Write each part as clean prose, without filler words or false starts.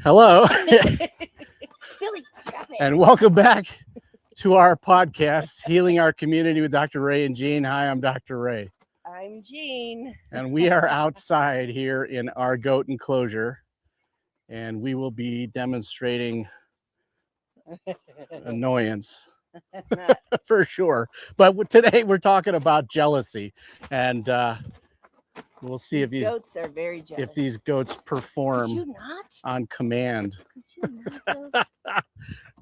Hello, Billy, stop it. and welcome back to our podcast, Healing Our Community with Dr. Ray and Jean. Hi, I'm Dr. Ray, I'm Jean. and we are outside here in our goat enclosure, and we will be demonstrating annoyance for sure. But today we're talking about jealousy, and we'll see if these goats are very jealous. if these goats perform Could you not? on command. Could you not,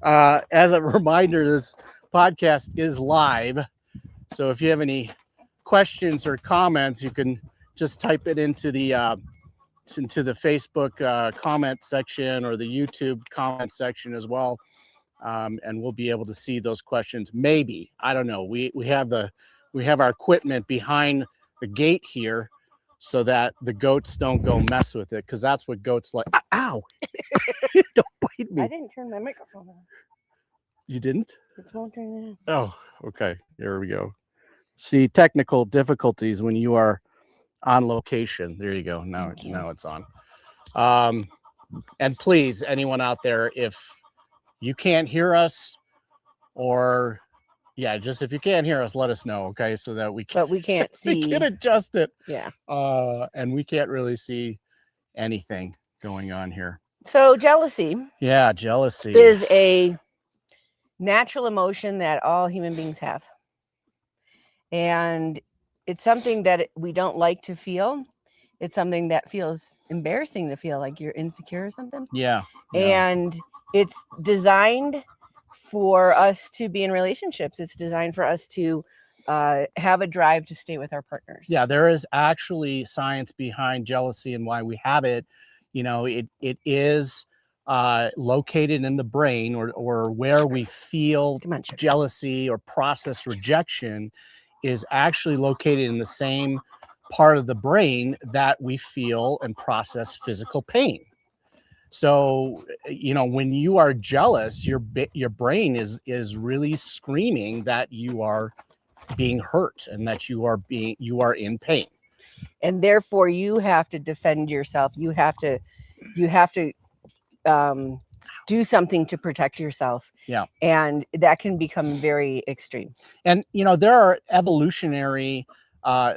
Bills? As a reminder, this podcast is live. So if you have any questions or comments, you can just type it into the Facebook comment section or the YouTube comment section as well. And we'll be able to see those questions. Maybe, I don't know. We have our equipment behind the gate here so that the goats don't go mess with it, because that's what goats like. Ow! Don't bite me. I didn't turn my microphone on. You didn't? It won't turn it on. Oh, okay. There we go. See, technical difficulties when you are on location. There you go. Now it's on. And please, anyone out there, if you can't hear us, or just if you can't hear us, let us know, okay? So that we can, But we can't see. we can adjust it. Yeah. And we can't really see anything going on here. So jealousy Yeah, jealousy is a natural emotion that all human beings have. And it's something that we don't like to feel. It's something that feels embarrassing to feel, like you're insecure or something. Yeah. And it's designed for us to be in relationships. It's designed for us to have a drive to stay with our partners. Yeah, there is actually science behind jealousy and why we have it. It is located in the brain, or where we feel jealousy or process rejection is actually located in the same part of the brain that we feel and process physical pain. So, when you are jealous, your brain is really screaming that you are being hurt and that you are in pain. And therefore you have to defend yourself. You have to do something to protect yourself. Yeah. And that can become very extreme. And, there are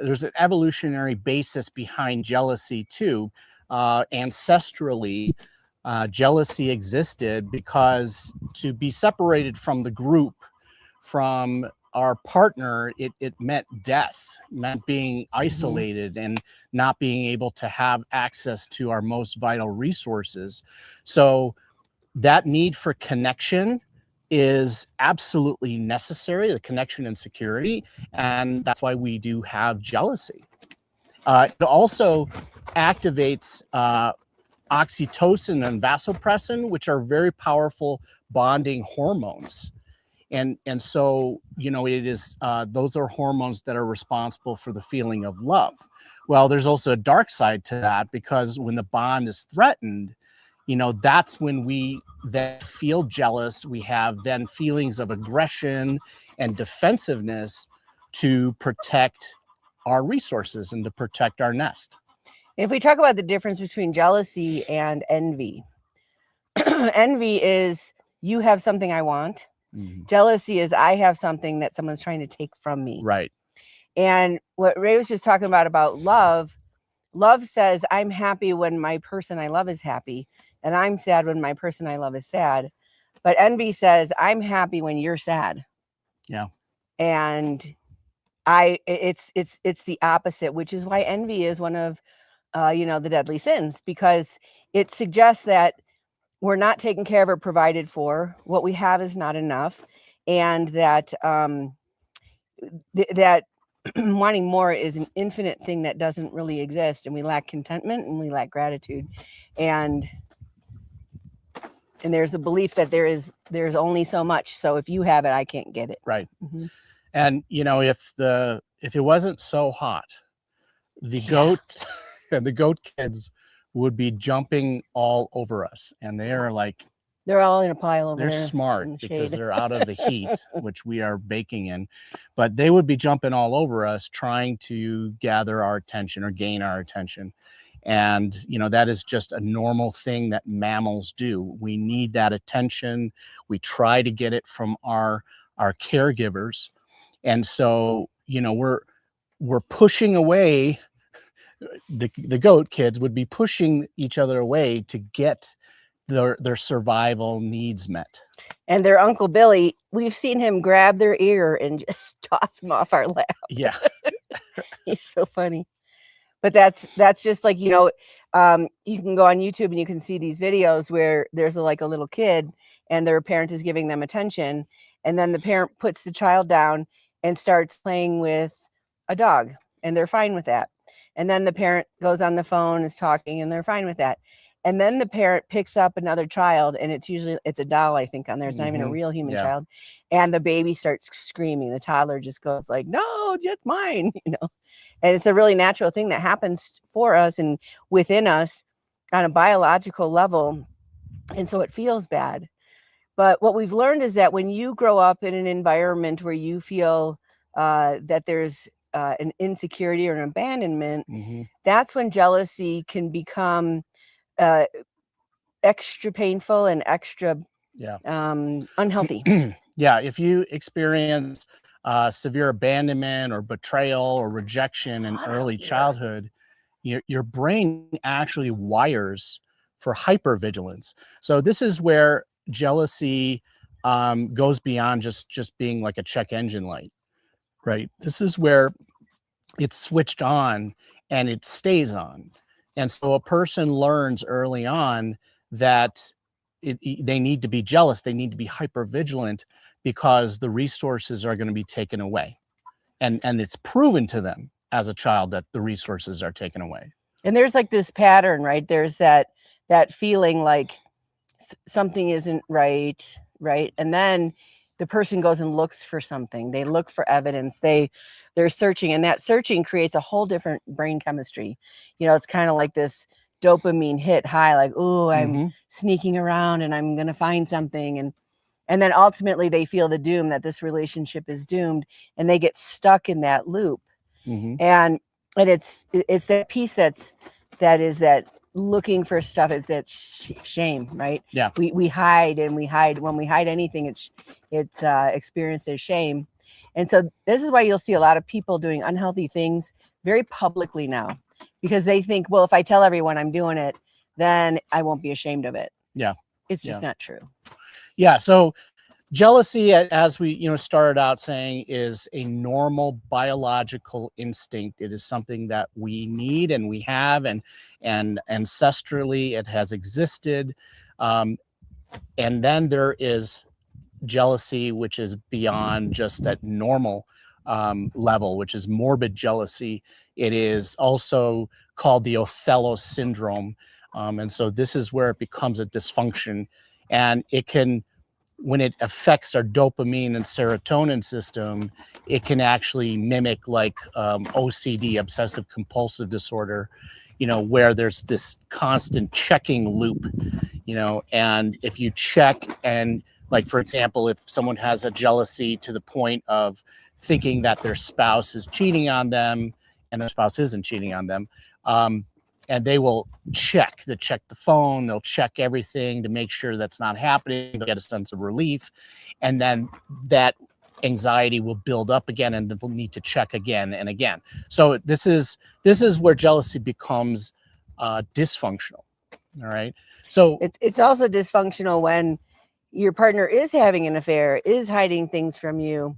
there's an evolutionary basis behind jealousy too. Ancestrally, jealousy existed because to be separated from the group, from our partner, it meant death, meant being isolated and not being able to have access to our most vital resources. So that need for connection is absolutely necessary, the connection and security, and that's why we do have jealousy. It also activates oxytocin and vasopressin, which are very powerful bonding hormones. And so, it is those are hormones that are responsible for the feeling of love. Well, there's also a dark side to that, because when the bond is threatened, that's when we then feel jealous. We have then feelings of aggression and defensiveness to protect our resources and to protect our nest. If we talk about the difference between jealousy and envy, envy is you have something I want. Jealousy is I have something that someone's trying to take from me. Right. And what Ray was just talking about love says I'm happy when my person I love is happy, and I'm sad when my person I love is sad. But envy says I'm happy when you're sad. Yeah. And it's the opposite, which is why envy is one of the deadly sins, because it suggests that we're not taken care of or provided for. What we have is not enough. And that that wanting more is an infinite thing that doesn't really exist. And we lack contentment and we lack gratitude. And there's a belief that there's only so much. So if you have it, I can't get it. Right. And, if it wasn't so hot, the goat and the goat kids would be jumping all over us, and they're all in a pile over there. They're smart because they're out of the heat, which we are baking in, but they would be jumping all over us trying to gather our attention or gain our attention. And, that is just a normal thing that mammals do. We need that attention. We try to get it from our caregivers. And so, we're pushing away, the goat kids would be pushing each other away to get their survival needs met. And their Uncle Billy, we've seen him grab their ear and just toss them off our lap. Yeah. He's so funny. But that's just like, you can go on YouTube and you can see these videos where there's like a little kid and their parent is giving them attention. And then the parent puts the child down and starts playing with a dog, and they're fine with that. And then the parent goes on the phone, is talking, and they're fine with that. And then the parent picks up another child, and it's a doll, I think, on there. It's not even a real human child. And the baby starts screaming. The toddler just goes like, no, just mine, And it's a really natural thing that happens for us and within us on a biological level. And so it feels bad. But what we've learned is that when you grow up in an environment where you feel that there's an insecurity or an abandonment, that's when jealousy can become extra painful and extra unhealthy. Yeah, if you experience severe abandonment or betrayal or rejection in early childhood, your brain actually wires for hypervigilance. So this is where jealousy goes beyond just being like a check engine light, right? This is where it's switched on and it stays on. And so a person learns early on that they need to be jealous. They need to be hypervigilant because the resources are going to be taken away. And it's proven to them as a child that the resources are taken away. And there's like this pattern, right? There's that feeling like something isn't right? And then the person goes and looks for something. They look for evidence. They're searching, and that searching creates a whole different brain chemistry. It's kind of like this dopamine hit high, like, oh, I'm sneaking around and I'm going to find something. And then ultimately they feel the doom that this relationship is doomed, and they get stuck in that loop. And it's that piece that is that looking for stuff, that's shame, right? Yeah. We hide, and we hide. When we hide anything, it's experienced as shame. And so this is why you'll see a lot of people doing unhealthy things very publicly now, because they think, well, if I tell everyone I'm doing it, then I won't be ashamed of it. Yeah. It's just not true. Yeah. So jealousy, as we started out saying, is a normal biological instinct. It is something that we need and we have, and ancestrally it has existed. And then there is jealousy, which is beyond just that normal level, which is morbid jealousy. It is also called the Othello syndrome. And so this is where it becomes a dysfunction, and it can, when it affects our dopamine and serotonin system, it can actually mimic like OCD, obsessive compulsive disorder, where there's this constant checking loop, and if you check, and like, for example, if someone has a jealousy to the point of thinking that their spouse is cheating on them and their spouse isn't cheating on them, and they will check the phone, they'll check everything to make sure that's not happening. They'll get a sense of relief. And then that anxiety will build up again, and they'll need to check again and again. So this is where jealousy becomes dysfunctional. All right. So it's also dysfunctional when your partner is having an affair, is hiding things from you,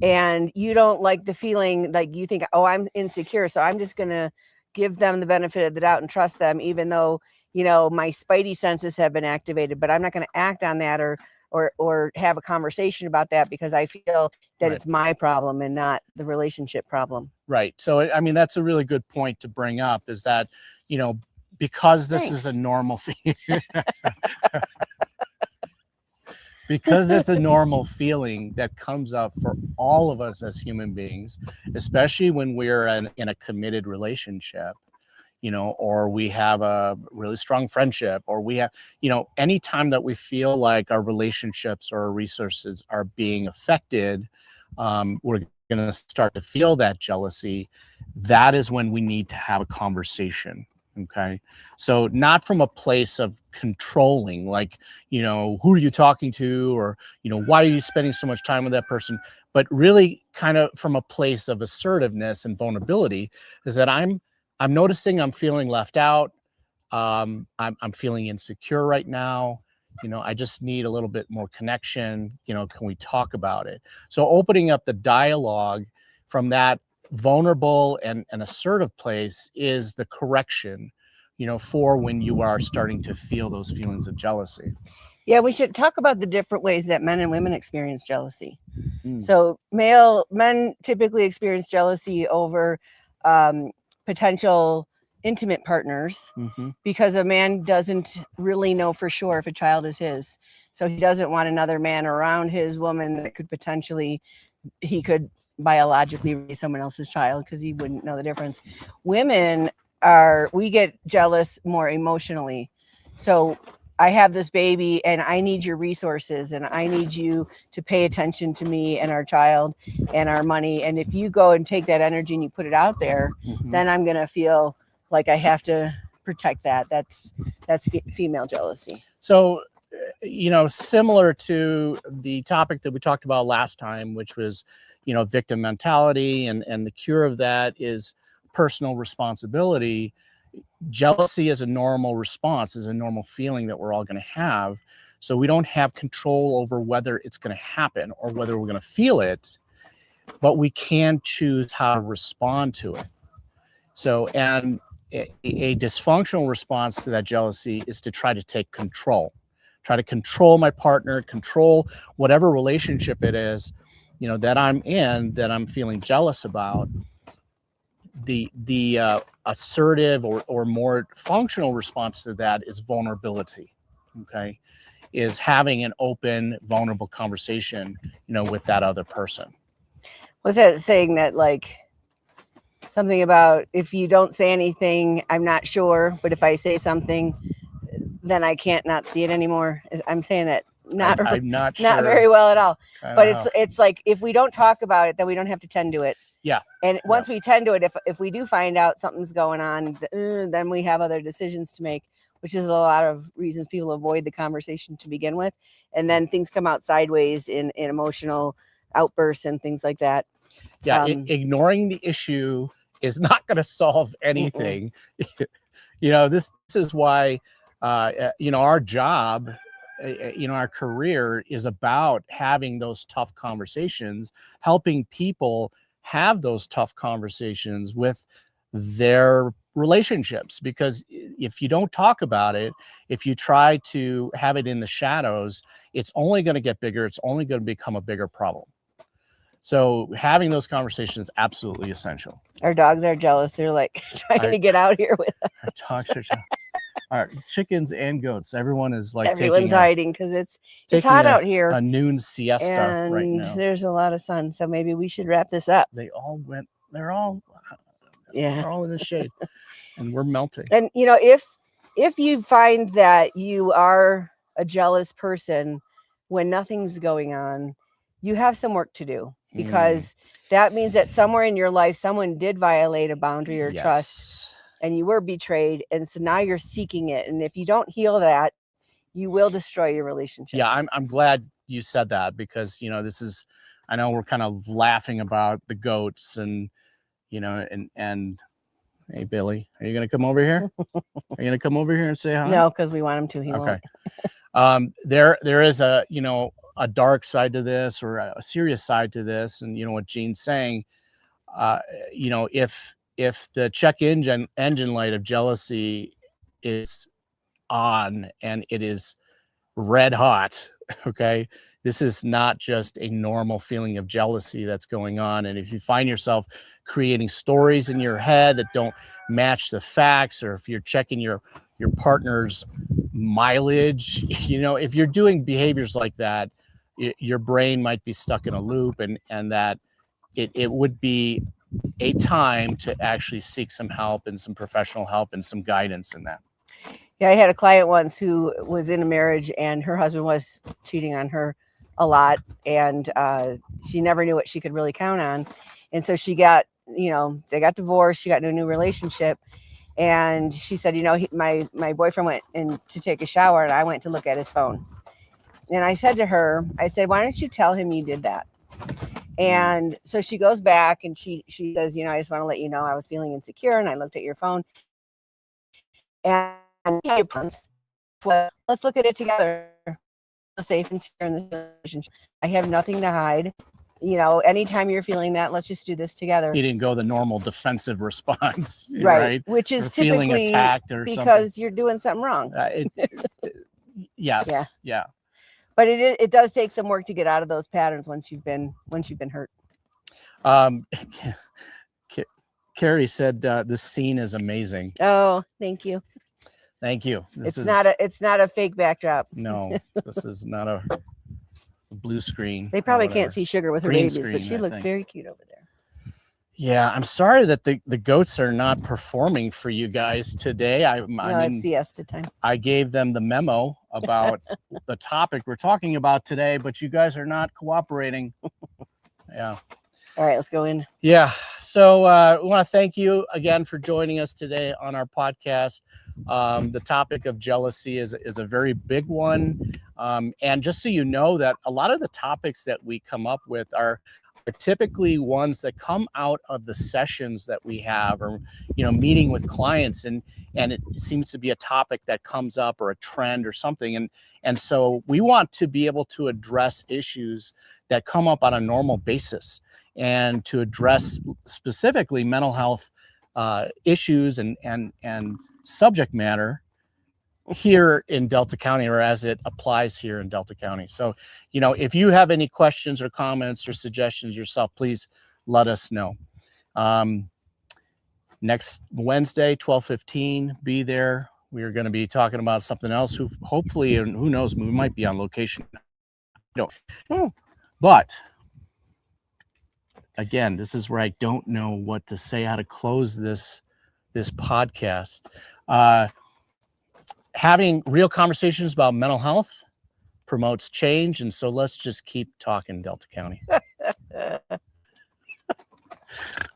and you don't like the feeling, like you think, oh, I'm insecure, so I'm just going to give them the benefit of the doubt and trust them, even though, my spidey senses have been activated, but I'm not going to act on that or have a conversation about that, because I feel that it's my problem and not the relationship problem. Right. So, I mean, that's a really good point to bring up, is that, because this is a normal thing, because it's a normal feeling that comes up for all of us as human beings, especially when we're in a committed relationship, or we have a really strong friendship, or we have, anytime that we feel like our relationships or our resources are being affected, we're going to start to feel that jealousy. That is when we need to have a conversation. Okay. So not from a place of controlling, like, who are you talking to, or, why are you spending so much time with that person? But really kind of from a place of assertiveness and vulnerability, is that I'm noticing I'm feeling left out. I'm feeling insecure right now. I just need a little bit more connection. Can we talk about it? So opening up the dialogue from that vulnerable and assertive place is the correction, for when you are starting to feel those feelings of jealousy. Yeah, we should talk about the different ways that men and women experience jealousy. Mm. So men typically experience jealousy over potential intimate partners, because a man doesn't really know for sure if a child is his. So he doesn't want another man around his woman that could potentially, he could biologically raise someone else's child, because he wouldn't know the difference. We get jealous more emotionally. So I have this baby and I need your resources, and I need you to pay attention to me and our child and our money. And if you go and take that energy and you put it out there, then I'm going to feel like I have to protect that. That's female jealousy. So, similar to the topic that we talked about last time, which was, victim mentality, and the cure of that is personal responsibility. Jealousy is a normal response, is a normal feeling that we're all going to have. So we don't have control over whether it's going to happen or whether we're going to feel it, but we can choose how to respond to it. So, and a dysfunctional response to that jealousy is to try to take control, try to control my partner, control whatever relationship it is, that I'm in, that I'm feeling jealous about. The assertive or more functional response to that is vulnerability. Okay, is having an open, vulnerable conversation, with that other person. Was that saying that, like, something about, if you don't say anything, I'm not sure, but if I say something, then I can't not see it anymore? I'm saying that I'm not sure. Not very well at all. But it's like, if we don't talk about it, then we don't have to tend to it. Yeah. And once we tend to it, if we do find out something's going on, then we have other decisions to make, which is a lot of reasons people avoid the conversation to begin with. And then things come out sideways in emotional outbursts and things like that. Yeah. Ignoring the issue is not going to solve anything. This is why, our job, our career is about having those tough conversations, helping people have those tough conversations with their relationships. Because if you don't talk about it, if you try to have it in the shadows, it's only going to get bigger. It's only going to become a bigger problem. So having those conversations is absolutely essential. Our dogs are jealous. They're like trying to get out here with us. Our dogs are jealous. Our chickens and goats, everyone is like everyone's hiding because it's hot out here. A noon siesta right now. There's a lot of sun, so maybe we should wrap this up. They're all in the shade, and we're melting. And if you find that you are a jealous person when nothing's going on, you have some work to do, because that means that somewhere in your life someone did violate a boundary or trust, and you were betrayed, and so now you're seeking it. And if you don't heal that, you will destroy your relationships. Yeah, I'm glad you said that, because this is, I know we're kind of laughing about the goats and and hey, Billy, are you gonna come over here? Are you gonna come over here and say hi? No, because we want him to. He okay. won't. There is a a dark side to this, or a serious side to this, and what Jean's saying. If the check engine light of jealousy is on and it is red hot, okay, this is not just a normal feeling of jealousy that's going on. And if you find yourself creating stories in your head that don't match the facts, or if you're checking your partner's mileage, if you're doing behaviors like that, your brain might be stuck in a loop, and that it would be a time to actually seek some help and some professional help and some guidance in that. Yeah, I had a client once who was in a marriage, and her husband was cheating on her a lot, and she never knew what she could really count on. And so she got, they got divorced, she got into a new relationship, And she said, you know, my boyfriend went in to take a shower and I went to look at his phone. And I said to her, I said, why don't you tell him you did that? And so she goes back and she says, you know, I just want to let you know I was feeling insecure and I looked at your phone. And let's look at it together. Safe and secure in this relationship. I have nothing to hide. You know, anytime you're feeling that, let's just do this together. You didn't go the normal defensive response, right? Which is or feeling typically attacked or because you're doing something wrong. Yes, yeah. But it does take some work to get out of those patterns once you've been hurt. Carrie said this scene is amazing. Oh, thank you. Thank you. It's not a fake backdrop. No, this is not a blue screen. They probably can't see Sugar with her Green babies, but she looks very cute over there. Yeah, I'm sorry that the goats are not performing for you guys today. I mean, it's siesta time. I gave them the memo about the topic we're talking about today, but you guys are not cooperating. Yeah. All right, let's go in. Yeah. So we want to thank you again for joining us today on our podcast. The topic of jealousy is a very big one. And just so you know that a lot of the topics that we come up with are typically ones that come out of the sessions that we have, or, you know, meeting with clients, and it seems to be a topic that comes up or a trend or something. And so we want to be able to address issues that come up on a normal basis, and to address specifically mental health issues and subject matter here in Delta County, or as it applies here in Delta County. So, you know, if you have any questions or comments or suggestions yourself, please let us know. Next Wednesday, 12:15, be there. We are going to be talking about something else. Hopefully, and who knows, we might be on location. But again, this is where I don't know what to say, how to close this podcast. Having real conversations about mental health promotes change, and so let's just keep talking, Delta County.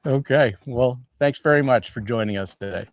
Okay, well, thanks very much for joining us today.